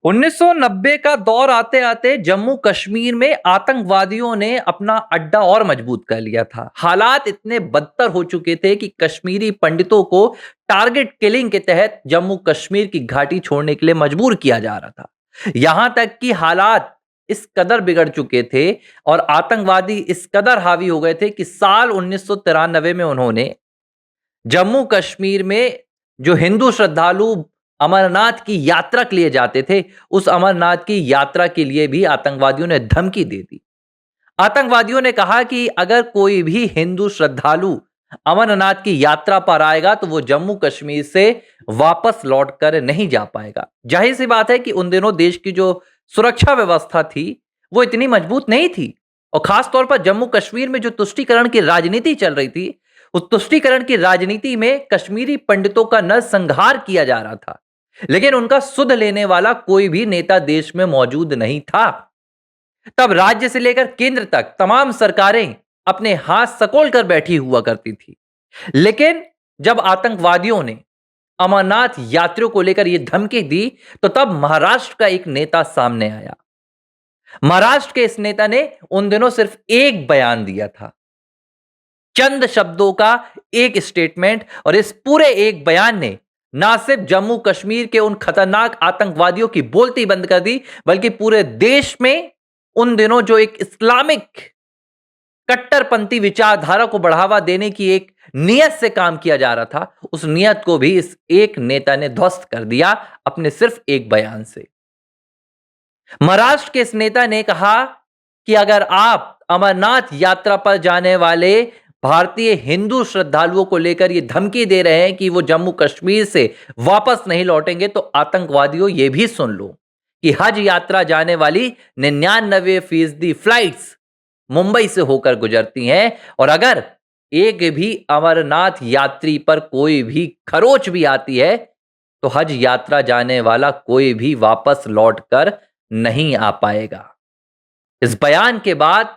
1990 का दौर आते आते जम्मू कश्मीर में आतंकवादियों ने अपना अड्डा और मजबूत कर लिया था। हालात इतने बदतर हो चुके थे कि कश्मीरी पंडितों को टारगेट किलिंग के तहत जम्मू कश्मीर की घाटी छोड़ने के लिए मजबूर किया जा रहा था। यहां तक कि हालात इस कदर बिगड़ चुके थे और आतंकवादी इस कदर हावी हो गए थे कि साल 1993 में उन्होंने जम्मू कश्मीर में जो हिंदू श्रद्धालु अमरनाथ की यात्रा के लिए जाते थे, उस अमरनाथ की यात्रा के लिए भी आतंकवादियों ने धमकी दे दी। आतंकवादियों ने कहा कि अगर कोई भी हिंदू श्रद्धालु अमरनाथ की यात्रा पर आएगा तो वो जम्मू कश्मीर से वापस लौटकर नहीं जा पाएगा। जाहिर सी बात है कि उन दिनों देश की जो सुरक्षा व्यवस्था थी वो इतनी मजबूत नहीं थी और खास तौर पर जम्मू कश्मीर में जो तुष्टीकरण की राजनीति चल रही थी, उस तुष्टीकरण की राजनीति में कश्मीरी पंडितों का नरसंहार किया जा रहा था, लेकिन उनका सुध लेने वाला कोई भी नेता देश में मौजूद नहीं था। तब राज्य से लेकर केंद्र तक तमाम सरकारें अपने हाथ सकोल कर बैठी हुआ करती थी। लेकिन जब आतंकवादियों ने अमरनाथ यात्रियों को लेकर यह धमकी दी, तो तब महाराष्ट्र का एक नेता सामने आया। महाराष्ट्र के इस नेता ने उन दिनों सिर्फ एक बयान दिया था, चंद शब्दों का एक स्टेटमेंट, और इस पूरे एक बयान ने ना सिर्फ जम्मू कश्मीर के उन खतरनाक आतंकवादियों की बोलती बंद कर दी, बल्कि पूरे देश में उन दिनों जो एक इस्लामिक कट्टरपंथी विचारधारा को बढ़ावा देने की एक नियत से काम किया जा रहा था, उस नियत को भी इस एक नेता ने ध्वस्त कर दिया अपने सिर्फ एक बयान से। महाराष्ट्र के इस नेता ने कहा कि अगर आप अमरनाथ यात्रा पर जाने वाले भारतीय हिंदू श्रद्धालुओं को लेकर ये धमकी दे रहे हैं कि वो जम्मू कश्मीर से वापस नहीं लौटेंगे, तो आतंकवादियों ये भी सुन लो कि हज यात्रा जाने वाली 99% फ्लाइट्स मुंबई से होकर गुजरती हैं, और अगर एक भी अमरनाथ यात्री पर कोई भी खरोच भी आती है तो हज यात्रा जाने वाला कोई भी वापस लौटकर नहीं आ पाएगा। इस बयान के बाद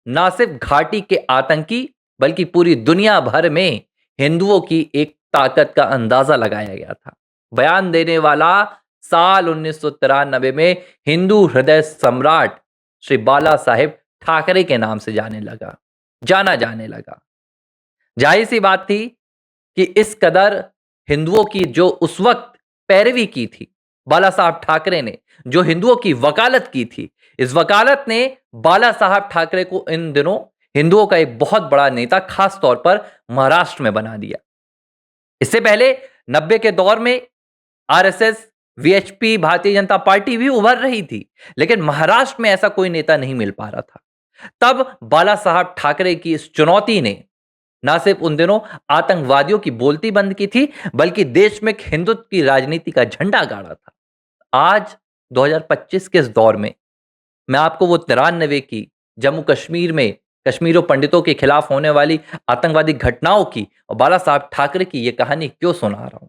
ना सिर्फ घाटी के आतंकी बल्कि पूरी दुनिया भर में हिंदुओं की एक ताकत का अंदाजा लगाया गया था। बयान देने वाला साल 1993 में हिंदू हृदय सम्राट श्री बाला साहेब ठाकरे के नाम से जाना जाने लगा। जाहिर सी बात थी कि इस कदर हिंदुओं की जो उस वक्त पैरवी की थी बाला साहब ठाकरे ने, जो हिंदुओं की वकालत की थी, इस वकालत ने बाला साहब ठाकरे को इन दिनों हिंदुओं का एक बहुत बड़ा नेता खास तौर पर महाराष्ट्र में बना दिया। इससे पहले 90 के दौर में RSS, VHP, Bharatiya Janata party भी उभर रही थी, लेकिन महाराष्ट्र में ऐसा कोई नेता नहीं मिल पा रहा था। तब बाला साहब ठाकरे की इस चुनौती ने ना सिर्फ उन दिनों आतंकवादियों की बोलती बंद की थी, बल्कि देश में हिंदुत्व की राजनीति का झंडा गाड़ा था। आज 2025 के इस दौर में मैं आपको वो 93 की जम्मू कश्मीर में कश्मीरों पंडितों के खिलाफ होने वाली आतंकवादी घटनाओं की और बाला साहब ठाकरे की ये कहानी क्यों सुना रहा हूं?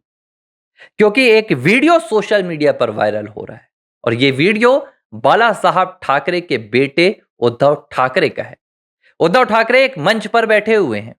क्योंकि एक वीडियो सोशल मीडिया पर वायरल हो रहा है और ये वीडियो बाला साहब ठाकरे के बेटे उद्धव ठाकरे का है। उद्धव ठाकरे एक मंच पर बैठे हुए हैं।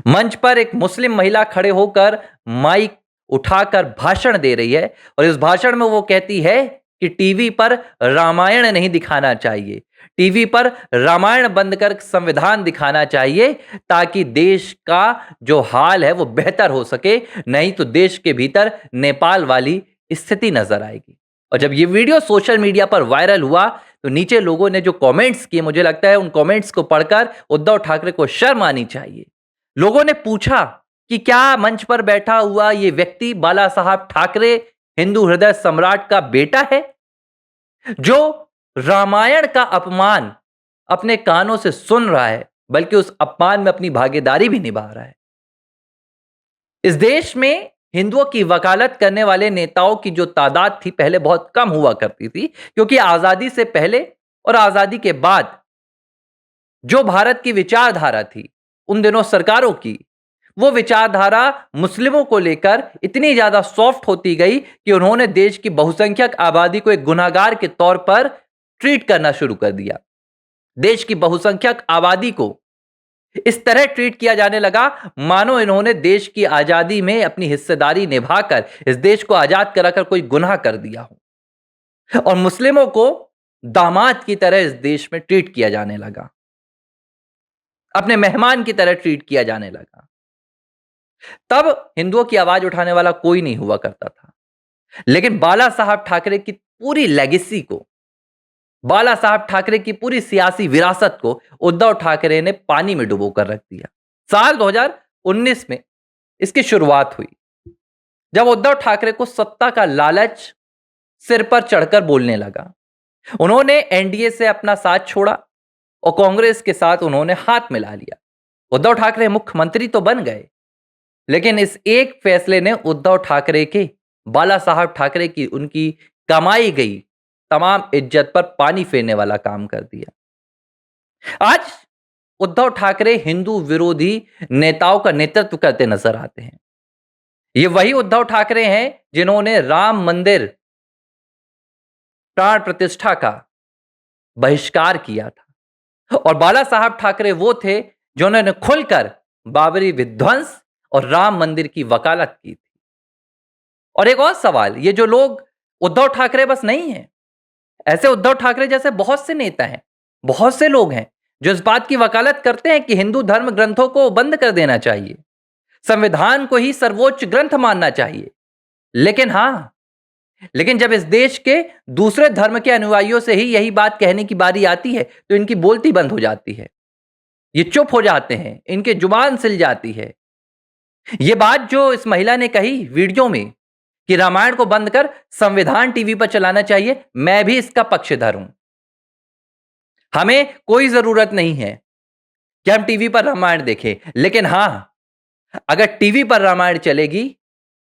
मंच पर एक मुस्लिम महिला खड़े होकर माइक उठाकर भाषण दे रही है और इस भाषण में वो कहती है कि टीवी पर रामायण नहीं दिखाना चाहिए, टीवी पर रामायण बंद कर संविधान दिखाना चाहिए ताकि देश का जो हाल है वो बेहतर हो सके, नहीं तो देश के भीतर नेपाल वाली स्थिति नजर आएगी। और जब ये वीडियो सोशल मीडिया पर वायरल हुआ तो नीचे लोगों ने जो कमेंट्स किए, मुझे लगता है उन कमेंट्स को पढ़कर उद्धव ठाकरे को शर्म आनी चाहिए। लोगों ने पूछा कि क्या मंच पर बैठा हुआ ये व्यक्ति बाला साहब ठाकरे हिंदू हृदय सम्राट का बेटा है, जो रामायण का अपमान अपने कानों से सुन रहा है, बल्कि उस अपमान में अपनी भागीदारी भी निभा रहा है। इस देश में हिंदुओं की वकालत करने वाले नेताओं की जो तादाद थी पहले बहुत कम हुआ करती थी, क्योंकि आजादी से पहले और आजादी के बाद जो भारत की विचारधारा थी उन दिनों सरकारों की, वो विचारधारा मुस्लिमों को लेकर इतनी ज्यादा सॉफ्ट होती गई कि उन्होंने देश की बहुसंख्यक आबादी को एक गुनाहगार के तौर पर ट्रीट करना शुरू कर दिया। देश की बहुसंख्यक आबादी को इस तरह ट्रीट किया जाने लगा मानो इन्होंने देश की आजादी में अपनी हिस्सेदारी निभाकर इस देश को आजाद कराकर कोई गुनाह कर दिया हो। और मुस्लिमों को दामाद की तरह इस देश में ट्रीट किया जाने लगा, अपने मेहमान की तरह ट्रीट किया जाने लगा। तब हिंदुओं की आवाज उठाने वाला कोई नहीं हुआ करता था। लेकिन बाला साहब ठाकरे की पूरी लेगेसी को, बाला साहब ठाकरे की पूरी सियासी विरासत को उद्धव ठाकरे ने पानी में डुबो कर रख दिया। साल 2019 में इसकी शुरुआत हुई, जब उद्धव ठाकरे को सत्ता का लालच सिर पर चढ़कर बोलने लगा। उन्होंने एनडीए से अपना साथ छोड़ा और कांग्रेस के साथ उन्होंने हाथ मिला लिया। उद्धव ठाकरे मुख्यमंत्री तो बन गए, लेकिन इस एक फैसले ने उद्धव ठाकरे के, बाला साहब ठाकरे की, उनकी कमाई गई तमाम इज्जत पर पानी फेरने वाला काम कर दिया। आज उद्धव ठाकरे हिंदू विरोधी नेताओं का नेतृत्व करते नजर आते हैं। ये वही उद्धव ठाकरे हैं जिन्होंने राम मंदिर प्राण प्रतिष्ठा का बहिष्कार किया था, और बाला साहब ठाकरे वो थे जिन्होंने खुलकर बाबरी विध्वंस और राम मंदिर की वकालत की थी। और एक और सवाल, ये जो लोग, उद्धव ठाकरे बस नहीं है, ऐसे उद्धव ठाकरे जैसे बहुत से नेता हैं, बहुत से लोग हैं जो इस बात की वकालत करते हैं कि हिंदू धर्म ग्रंथों को बंद कर देना चाहिए, संविधान को ही सर्वोच्च ग्रंथ मानना चाहिए। लेकिन जब इस देश के दूसरे धर्म के अनुयायियों से ही यही बात कहने की बारी आती है तो इनकी बोलती बंद हो जाती है, ये चुप हो जाते हैं, इनके जुबान सिल जाती है। ये बात जो इस महिला ने कही वीडियो में कि रामायण को बंद कर संविधान टीवी पर चलाना चाहिए, मैं भी इसका पक्षधर हूं। हमें कोई जरूरत नहीं है कि हम टीवी पर रामायण देखें, लेकिन हां, अगर टीवी पर रामायण चलेगी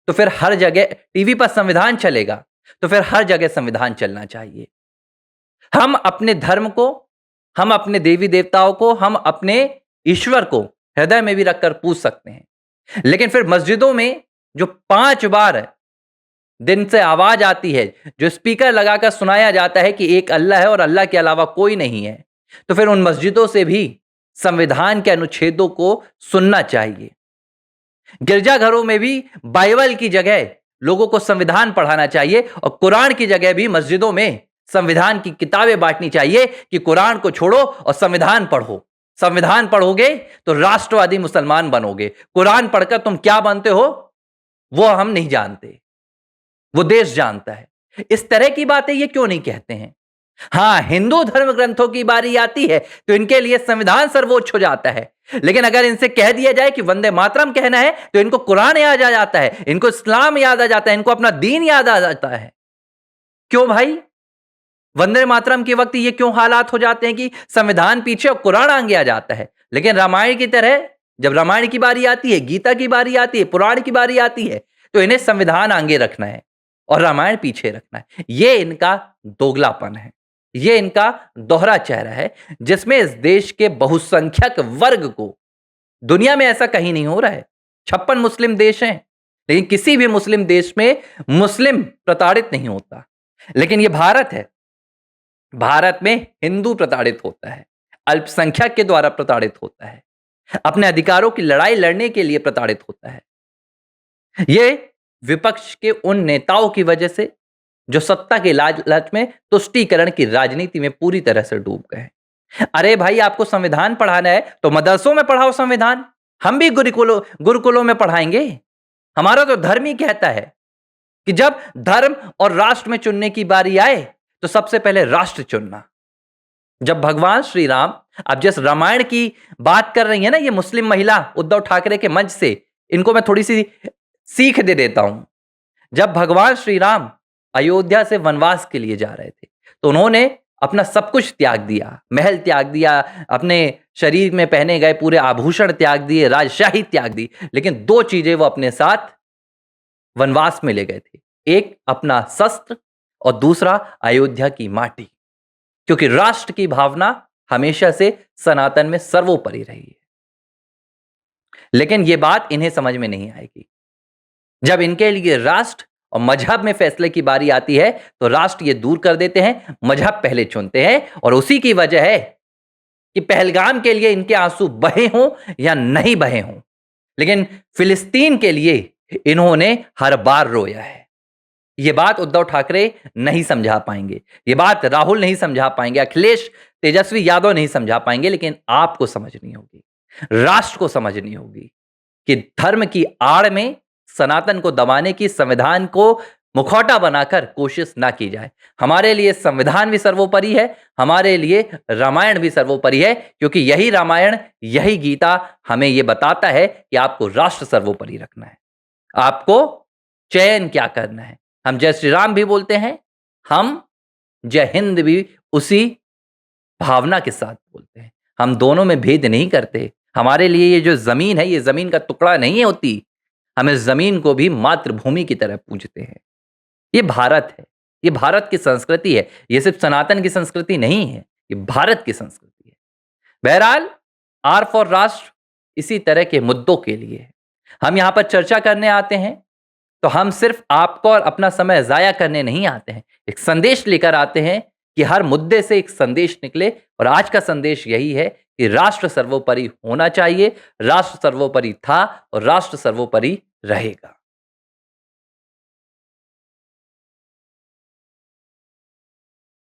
तो फिर हर जगह, टीवी पर संविधान चलेगा तो फिर हर जगह संविधान चलना चाहिए। हम अपने धर्म को, हम अपने देवी देवताओं को, हम अपने ईश्वर को हृदय में भी रखकर पूछ सकते हैं, लेकिन फिर मस्जिदों में जो 5 बार दिन से आवाज आती है, जो स्पीकर लगाकर सुनाया जाता है कि एक अल्लाह है और अल्लाह के अलावा कोई नहीं है, तो फिर उन मस्जिदों से भी संविधान के अनुच्छेदों को सुनना चाहिए। गिरजाघरों में भी बाइबल की जगह लोगों को संविधान पढ़ाना चाहिए और कुरान की जगह भी मस्जिदों में संविधान की किताबें बांटनी चाहिए कि कुरान को छोड़ो और संविधान पढ़ो। संविधान पढ़ोगे तो राष्ट्रवादी मुसलमान बनोगे। कुरान पढ़कर तुम क्या बनते हो वो हम नहीं जानते, वो देश जानता है। इस तरह की बातें ये क्यों नहीं कहते हैं? हां, हिंदू धर्म ग्रंथों की बारी आती है तो इनके लिए संविधान सर्वोच्च हो जाता है, लेकिन अगर इनसे कह दिया जाए कि वंदे मातरम कहना है तो इनको कुरान याद आ जाता है, इनको इस्लाम याद आ जाता है, इनको अपना दीन याद आ जाता है। क्यों भाई? वंदे मातरम के वक्त ये क्यों हालात हो जाते हैं कि संविधान पीछे और कुरान आगे आ जाता है, लेकिन रामायण की तरह जब रामायण की बारी आती है, गीता की बारी आती है, पुराण की बारी आती है, तो इन्हें संविधान आगे रखना है और रामायण पीछे रखना है। ये इनका दोगलापन है, ये इनका दोहरा चेहरा है, जिसमें इस देश के बहुसंख्यक वर्ग को, दुनिया में ऐसा कहीं नहीं हो रहा है। 56 मुस्लिम देश हैं, लेकिन किसी भी मुस्लिम देश में मुस्लिम प्रताड़ित नहीं होता, लेकिन ये भारत है। भारत में हिंदू प्रताड़ित होता है, अल्पसंख्यक के द्वारा प्रताड़ित होता है, अपने अधिकारों की लड़ाई लड़ने के लिए प्रताड़ित होता है। ये विपक्ष के उन नेताओं की वजह से जो सत्ता के लालच में तुष्टीकरण की राजनीति में पूरी तरह से डूब गए। अरे भाई, आपको संविधान पढ़ाना है तो मदरसों में पढ़ाओ संविधान, हम भी गुरुकुलों में पढ़ाएंगे। हमारा तो धर्म ही कहता है कि जब धर्म और राष्ट्र में चुनने की बारी आए तो सबसे पहले राष्ट्र चुनना। जब भगवान श्री राम, अब जिस रामायण की बात कर रही है ना ये मुस्लिम महिला उद्धव ठाकरे के मंच से, इनको मैं थोड़ी सी सीख दे देता हूं। जब भगवान श्री राम अयोध्या से वनवास के लिए जा रहे थे तो उन्होंने अपना सब कुछ त्याग दिया, महल त्याग दिया, अपने शरीर में पहने गए पूरे आभूषण त्याग दिए, राजशाही त्याग दी, लेकिन 2 चीजें वो अपने साथ वनवास में ले गए थे, एक अपना शस्त्र और दूसरा अयोध्या की माटी, क्योंकि राष्ट्र की भावना हमेशा से सनातन में सर्वोपरि रही है। लेकिन यह बात इन्हें समझ में नहीं आएगी। जब इनके लिए राष्ट्र और मजहब में फैसले की बारी आती है तो राष्ट्र ये दूर कर देते हैं, मजहब पहले चुनते हैं, और उसी की वजह है कि पहलगाम के लिए इनके आंसू बहे हों या नहीं बहे हों, लेकिन फिलिस्तीन के लिए इन्होंने हर बार रोया है। ये बात उद्धव ठाकरे नहीं समझा पाएंगे, ये बात राहुल नहीं समझा पाएंगे, अखिलेश तेजस्वी यादव नहीं समझा पाएंगे, लेकिन आपको समझनी होगी, राष्ट्र को समझनी होगी कि धर्म की आड़ में सनातन को दबाने की, संविधान को मुखौटा बनाकर कोशिश ना की जाए। हमारे लिए संविधान भी सर्वोपरि है, हमारे लिए रामायण भी सर्वोपरि है, क्योंकि यही रामायण, यही गीता हमें यह बताता है कि आपको राष्ट्र सर्वोपरि रखना है, आपको चयन क्या करना है। हम जय श्री राम भी बोलते हैं, हम जय हिंद भी उसी भावना के साथ बोलते हैं। हम दोनों में भेद नहीं करते। हमारे लिए ये जो ज़मीन है, ये ज़मीन का टुकड़ा नहीं होती। हम इस ज़मीन को भी मातृभूमि की तरह पूजते हैं। ये भारत है, ये भारत की संस्कृति है। ये सिर्फ सनातन की संस्कृति नहीं है, ये भारत की संस्कृति है। बहरहाल, आर फॉर राष्ट्र इसी तरह के मुद्दों के लिए है। हम यहाँ पर चर्चा करने आते हैं, तो हम सिर्फ आपको और अपना समय ज़ाया करने नहीं आते हैं। एक संदेश लेकर आते हैं कि हर मुद्दे से एक संदेश निकले, और आज का संदेश यही है कि राष्ट्र सर्वोपरि होना चाहिए, राष्ट्र सर्वोपरि था और राष्ट्र सर्वोपरि रहेगा।